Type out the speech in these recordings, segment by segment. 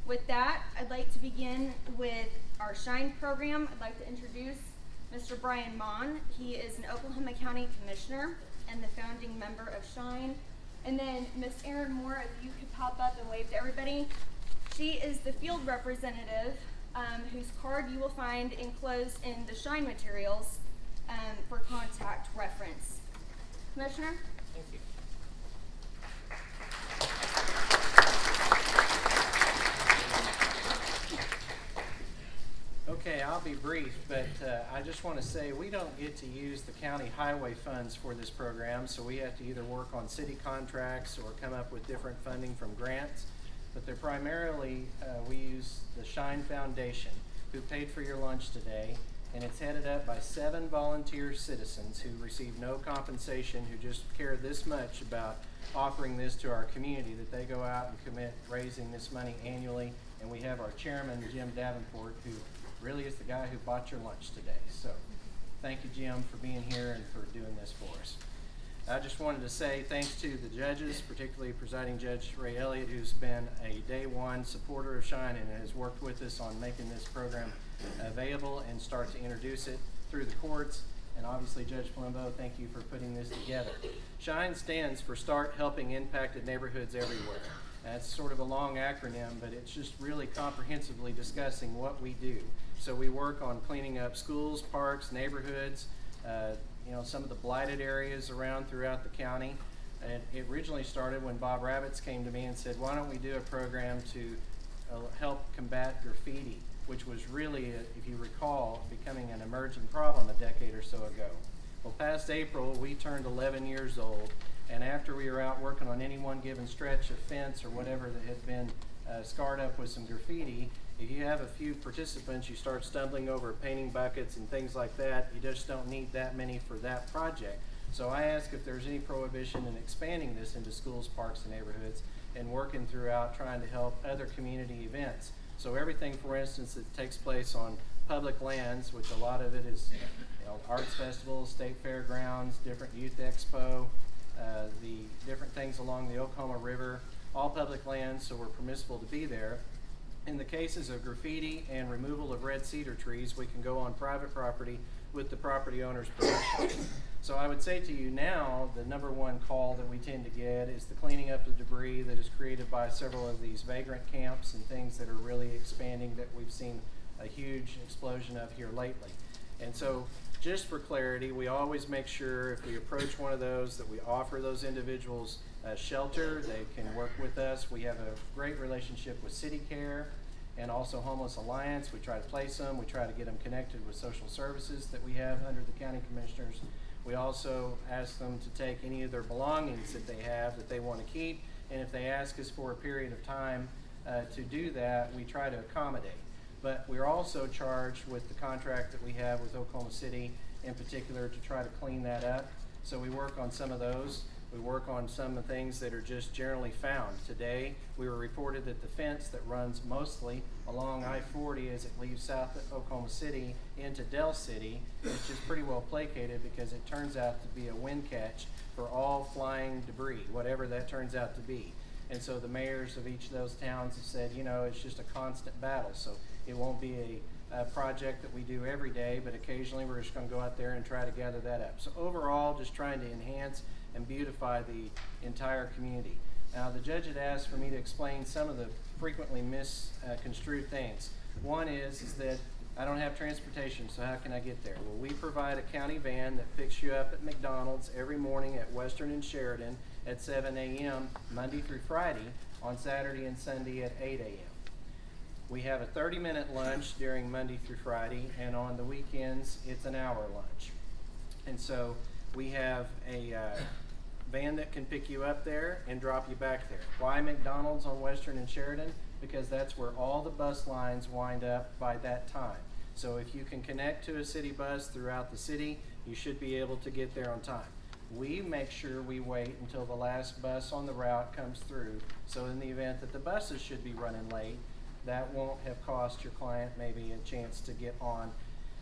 With that, I'd like to begin with our Shine program. I'd like to introduce Mr. Brian Maughan. He is an Oklahoma County Commissioner and the founding member of Shine. And then Miss Erin Moore, if you could pop up and wave to everybody. She is the field representative whose card you will find enclosed in the Shine materials for contact reference. Commissioner? Thank you. Okay, I'll be brief, but I just want to say we don't get to use the county highway funds for this program, so we have to either work on city contracts or come up with different funding from grants. But they're primarily, we use the Shine Foundation, who paid for your lunch today, and it's headed up by 7 volunteer citizens who receive no compensation, who just care this much about offering this to our community that they go out and commit raising this money annually. And we have our chairman, Jim Davenport, who really is the guy who bought your lunch today. So thank you, Jim, for being here and for doing this for us. I just wanted to say thanks to the judges, particularly Presiding Judge Ray Elliott, who's been a day one supporter of Shine and has worked with us on making this program available and start to introduce it through the courts. And obviously, Judge Palumbo, thank you for putting this together. Shine stands for Start Helping Impacted Neighborhoods Everywhere. That's sort of a long acronym, but it's just really comprehensively discussing what we do. So we work on cleaning up schools, parks, neighborhoods, some of the blighted areas around throughout the county. And it originally started when Bob Rabbits came to me and said, why don't we do a program to help combat graffiti, which was really, if you recall, becoming an emerging problem a decade or so ago. Well, past April, we turned 11 years old, and after we were out working on any one given stretch of fence or whatever that had been scarred up with some graffiti, if you have a few participants, you start stumbling over painting buckets and things like that. You just don't need that many for that project. So I asked if there's any prohibition in expanding this into schools, parks, and neighborhoods, and working throughout trying to help other community events. So everything, for instance, that takes place on public lands, which a lot of it is arts festivals, state fairgrounds, different youth expo, the different things along the Oklahoma River, all public lands, so we're permissible to be there. In the cases of graffiti and removal of red cedar trees, we can go on private property with the property owner's permission. So I would say to you now, the number one call that we tend to get is the cleaning up of debris that is created by several of these vagrant camps and things that are really expanding that we've seen a huge explosion of here lately. And so just for clarity, we always make sure if we approach one of those that we offer those individuals shelter. They can work with us. We have a great relationship with City Care and also Homeless Alliance. We try to place them. We try to get them connected with social services that we have under the county commissioners. We also ask them to take any of their belongings that they have that they want to keep, and if they ask us for a period of time to do that, we try to accommodate. But we're also charged with the contract that we have with Oklahoma City in particular to try to clean that up. So we work on some of those. We work on some of the things that are just generally found. Today, we were reported that the fence that runs mostly along I-40 as it leaves south of Oklahoma City into Del City, which is pretty well placated because it turns out to be a wind catch for all flying debris, whatever that turns out to be. And so the mayors of each of those towns have said, it's just a constant battle. So it won't be a project that we do every day, but occasionally we're just going to go out there and try to gather that up. So overall, just trying to enhance and beautify the entire community. Now, the judge had asked for me to explain some of the frequently misconstrued things. One is that I don't have transportation, so how can I get there? Well, we provide a county van that picks you up at McDonald's every morning at Western and Sheridan at 7 a.m. Monday through Friday, on Saturday and Sunday at 8 a.m. We have a 30-minute lunch during Monday through Friday, and on the weekends, it's an hour lunch. And so we have a van that can pick you up there and drop you back there. Why McDonald's on Western and Sheridan? Because that's where all the bus lines wind up by that time. So if you can connect to a city bus throughout the city, you should be able to get there on time. We make sure we wait until the last bus on the route comes through, so in the event that the buses should be running late, that won't have cost your client maybe a chance to get on.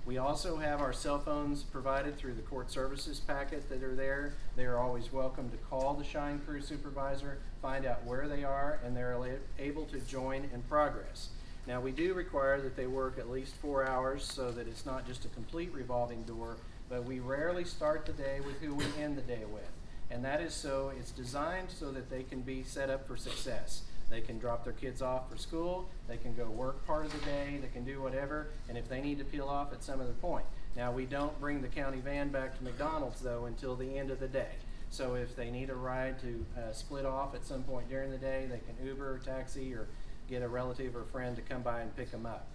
We also have our cell phones provided through the court services packet that are there. They are always welcome to call the Shine Crew supervisor, find out where they are, and they're able to join in progress. Now, we do require that they work at least 4 hours so that it's not just a complete revolving door, but we rarely start the day with who we end the day with. And that is so, it's designed so that they can be set up for success. They can drop their kids off for school, they can go work part of the day, they can do whatever, and if they need to peel off at some other point. Now, we don't bring the county van back to McDonald's though until the end of the day. So if they need a ride to split off at some point during the day, they can Uber or taxi or get a relative or friend to come by and pick them up.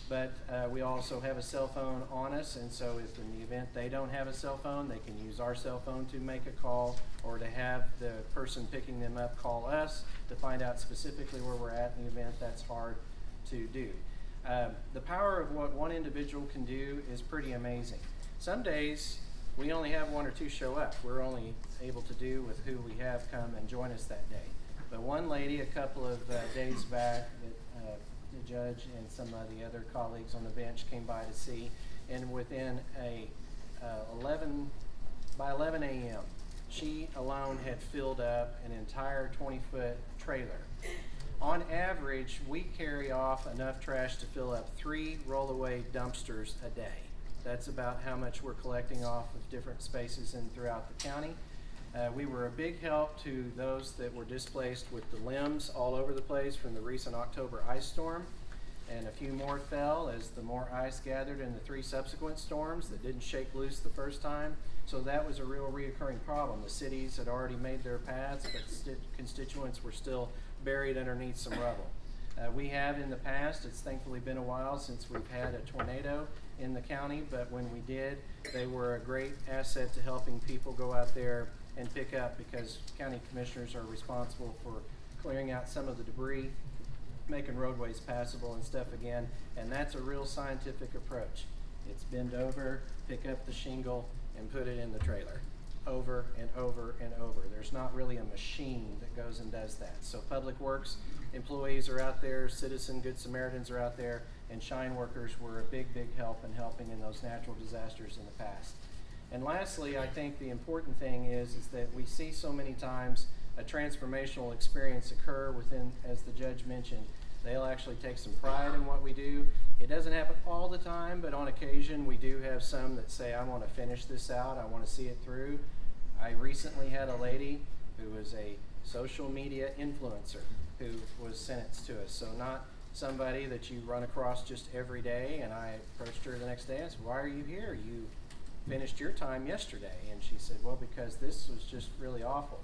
But we also have a cell phone on us, and so if in the event they don't have a cell phone, they can use our cell phone to make a call, or to have the person picking them up call us to find out specifically where we're at in the event that's hard to do. The power of what one individual can do is pretty amazing. Some days we only have 1 or 2 show up. We're only able to do with who we have come and join us that day. But one lady a couple of days back that the judge and some of the other colleagues on the bench came by to see, and within by 11 a.m. she alone had filled up an entire 20-foot trailer. On average, we carry off enough trash to fill up 3 rollaway dumpsters a day. That's about how much we're collecting off of different spaces throughout the county. We were a big help to those that were displaced with the limbs all over the place from the recent October ice storm, and a few more fell as the more ice gathered in the 3 subsequent storms that didn't shake loose the first time. So that was a real reoccurring problem. The cities had already made their paths, but constituents were still buried underneath some rubble. We have in the past, it's thankfully been a while since we've had a tornado in the county, but when we did, they were a great asset to helping people go out there and pick up, because county commissioners are responsible for clearing out some of the debris, making roadways passable and stuff again, and that's a real scientific approach. It's bend over, pick up the shingle, and put it in the trailer, over and over and over. There's not really a machine that goes and does that. So Public Works employees are out there, Citizen Good Samaritans are out there, and Shine workers were a big, big help in helping in those natural disasters in the past. And lastly, I think the important thing is that we see so many times a transformational experience occur within, as the judge mentioned. They'll actually take some pride in what we do. It doesn't happen all the time, but on occasion we do have some that say, I want to finish this out, I want to see it through. I recently had a lady who was a social media influencer who was sentenced to us. So not somebody that you run across just every day, and I approached her the next day and said, why are you here? You finished your time yesterday. And she said, well, because this was just really awful.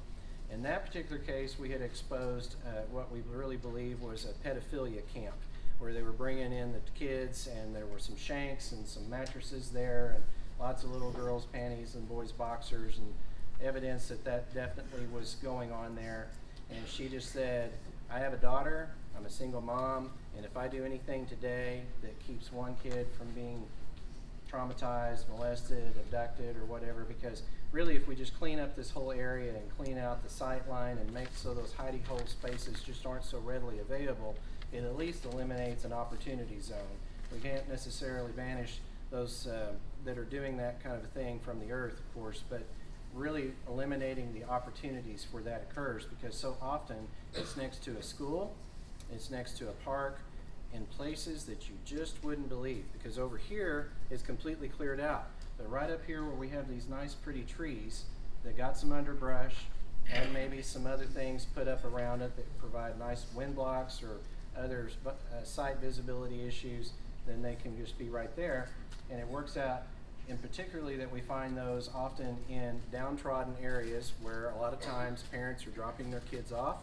In that particular case, we had exposed what we really believe was a pedophilia camp, where they were bringing in the kids, and there were some shanks and some mattresses there, and lots of little girls' panties and boys' boxers, and evidence that that definitely was going on there. And she just said, I have a daughter, I'm a single mom, and if I do anything today that keeps one kid from being traumatized, molested, abducted, or whatever, because really if we just clean up this whole area and clean out the sight line and make so those hidey hole spaces just aren't so readily available, it at least eliminates an opportunity zone. We can't necessarily banish those that are doing that kind of a thing from the earth, of course, but really eliminating the opportunities where that occurs, because so often it's next to a school, it's next to a park, in places that you just wouldn't believe, because over here it's completely cleared out. But right up here where we have these nice pretty trees that got some underbrush and maybe some other things put up around it that provide nice wind blocks or other site visibility issues, then they can just be right there. And it works out, and particularly that we find those often in downtrodden areas where a lot of times parents are dropping their kids off.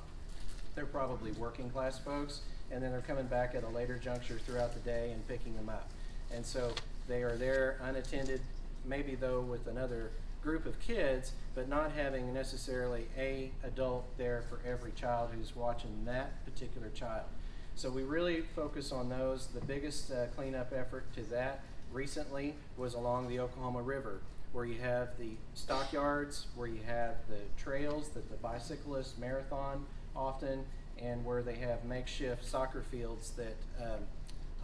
They're probably working class folks, and then they're coming back at a later juncture throughout the day and picking them up. And so they are there unattended, maybe though with another group of kids, but not having necessarily a adult there for every child who's watching that particular child. So we really focus on those. The biggest cleanup effort to that recently was along the Oklahoma River, where you have the stockyards, where you have the trails that the bicyclists marathon often, and where they have makeshift soccer fields that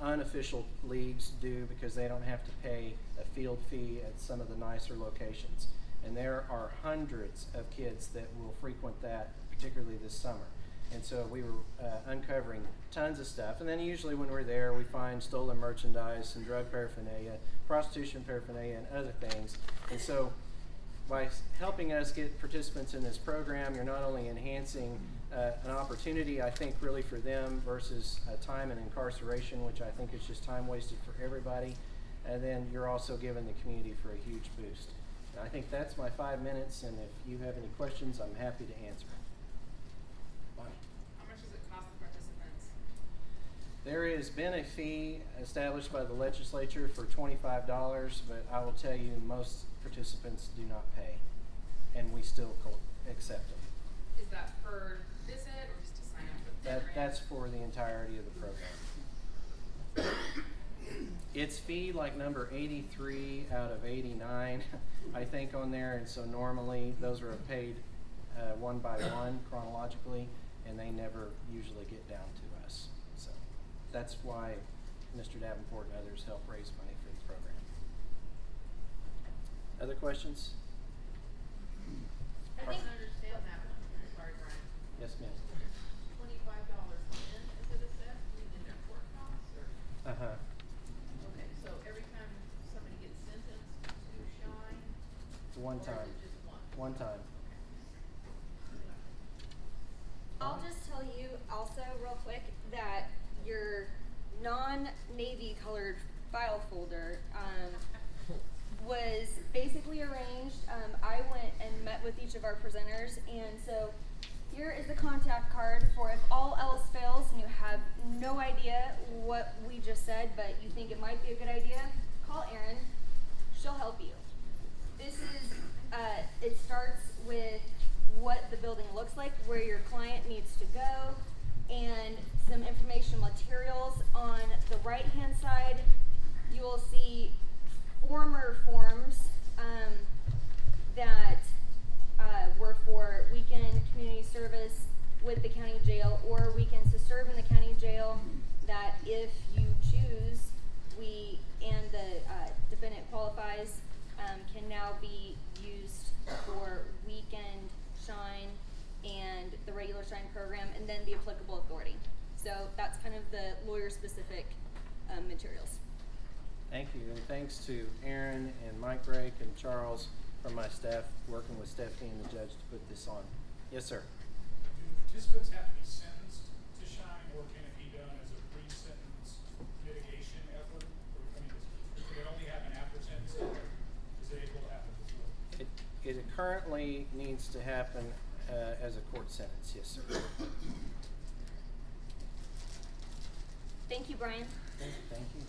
unofficial leagues do because they don't have to pay a field fee at some of the nicer locations. And there are hundreds of kids that will frequent that, particularly this summer. And so we were uncovering tons of stuff. And then usually when we're there, we find stolen merchandise and drug paraphernalia, prostitution paraphernalia, and other things. And so by helping us get participants in this program, you're not only enhancing an opportunity, I think, really for them versus time and incarceration, which I think is just time wasted for everybody. And then you're also giving the community for a huge boost. I think that's my 5 minutes, and if you have any questions, I'm happy to answer. Bonnie. How much does it cost the participants? There has been a fee established by the legislature for $25, but I will tell you most participants do not pay, and we still accept them. Is that per visit or just to sign up for the program? That's for the entirety of the program. It's fee like number 83 out of 89, I think, on there, and so normally those are paid one by one chronologically, and they never usually get down to us. So that's why Mr. Davenport and others help raise money for the program. Other questions? I don't understand that one. Sorry, Brian. Yes, ma'am. $25 when is it assessed? Do you need their court costs or? Uh-huh. Okay, so every time somebody gets sentenced to Shine? One or is time. it just one? One time. I'll just tell you also real quick that your non-navy colored file folder was basically arranged. I went and met with each of our presenters, and so here is the contact card for if all else fails and you have no idea what we just said, but you think it might be a good idea, call Erin. She'll help you. This is, it starts with what the building looks like, where your client needs to go, and some information materials. On the right-hand side, you will see former forms that were for weekend community service with the county jail or weekends to serve in the county jail, that if you choose, we and the defendant qualifies, can now be used for weekend Shine and the regular Shine program, and then the applicable authority. So that's kind of the lawyer-specific materials. Thank you, and thanks to Aaron and Mike Drake and Charles from my staff working with Stephanie and the judge to put this on. Yes, sir. Do the participants have to be sentenced to Shine, or can it be done as a pre-sentence mitigation effort? Or, I mean, could it only happen after sentencing, or is it able to happen before? It currently needs to happen as a court sentence, yes, sir. Thank you, Brian. Thank you.